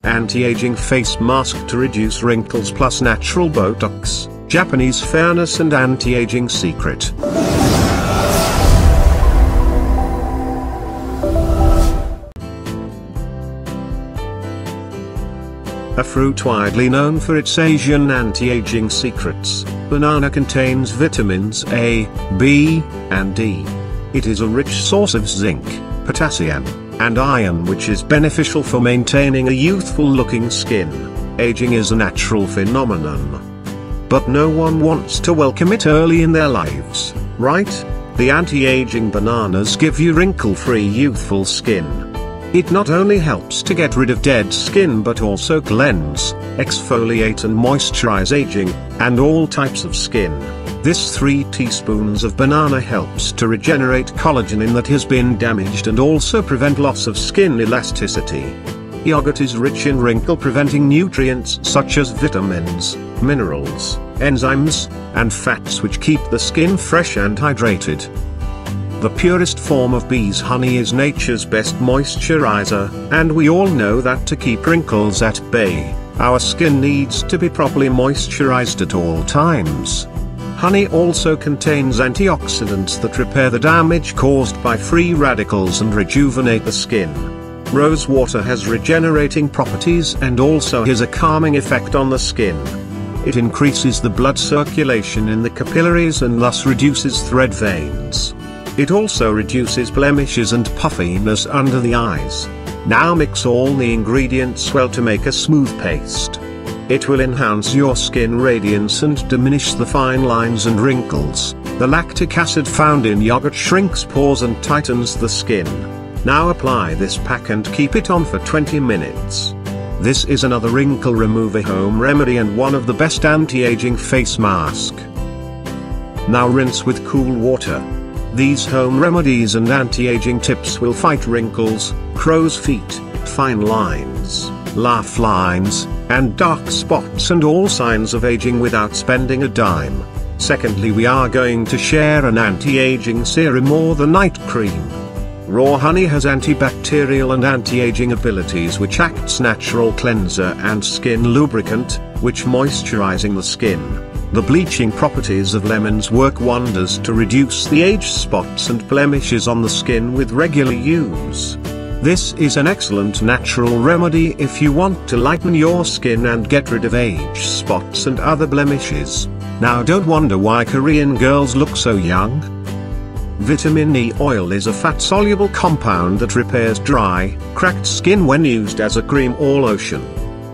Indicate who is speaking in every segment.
Speaker 1: anti-aging face mask to reduce wrinkles plus natural Botox, Japanese fairness and anti-aging secret. A fruit widely known for its Asian anti-aging secrets, banana contains vitamins A, B, and D. It is a rich source of zinc, potassium, and iron, which is beneficial for maintaining a youthful-looking skin. Aging is a natural phenomenon, but no one wants to welcome it early in their lives, right? The anti-aging bananas give you wrinkle-free youthful skin. It not only helps to get rid of dead skin but also cleanse, exfoliate and moisturize aging, and all types of skin. This 3 teaspoons of banana helps to regenerate collagen that has been damaged and also prevent loss of skin elasticity. Yogurt is rich in wrinkle-preventing nutrients such as vitamins, minerals, enzymes, and fats which keep the skin fresh and hydrated. The purest form of bees' honey is nature's best moisturizer, and we all know that to keep wrinkles at bay, our skin needs to be properly moisturized at all times. Honey also contains antioxidants that repair the damage caused by free radicals and rejuvenate the skin. Rose water has regenerating properties and also has a calming effect on the skin. It increases the blood circulation in the capillaries and thus reduces thread veins. It also reduces blemishes and puffiness under the eyes. Now mix all the ingredients well to make a smooth paste. It will enhance your skin radiance and diminish the fine lines and wrinkles. The lactic acid found in yogurt shrinks pores and tightens the skin. Now apply this pack and keep it on for 20 minutes. This is another wrinkle remover home remedy and one of the best anti-aging face mask. Now rinse with cool water. These home remedies and anti-aging tips will fight wrinkles, crow's feet, fine lines, laugh lines, and dark spots and all signs of aging without spending a dime. Secondly, we are going to share an anti-aging serum or the night cream. Raw honey has antibacterial and anti-aging abilities which acts natural cleanser and skin lubricant, which moisturizing the skin. The bleaching properties of lemons work wonders to reduce the age spots and blemishes on the skin with regular use. This is an excellent natural remedy if you want to lighten your skin and get rid of age spots and other blemishes. Now don't wonder why Korean girls look so young. Vitamin E oil is a fat-soluble compound that repairs dry, cracked skin when used as a cream or lotion.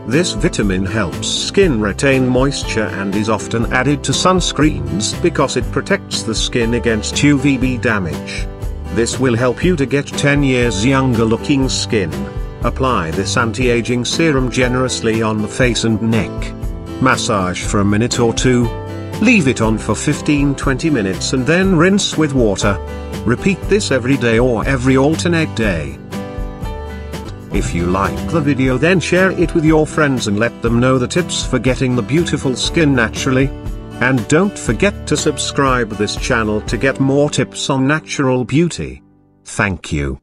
Speaker 1: This vitamin helps skin retain moisture and is often added to sunscreens because it protects the skin against UVB damage. This will help you to get 10 years younger looking skin. Apply this anti-aging serum generously on the face and neck. Massage for a minute or two. Leave it on for 15-20 minutes and then rinse with water. Repeat this every day or every alternate day. If you like the video, then share it with your friends and let them know the tips for getting the beautiful skin naturally. And don't forget to subscribe this channel to get more tips on natural beauty. Thank you.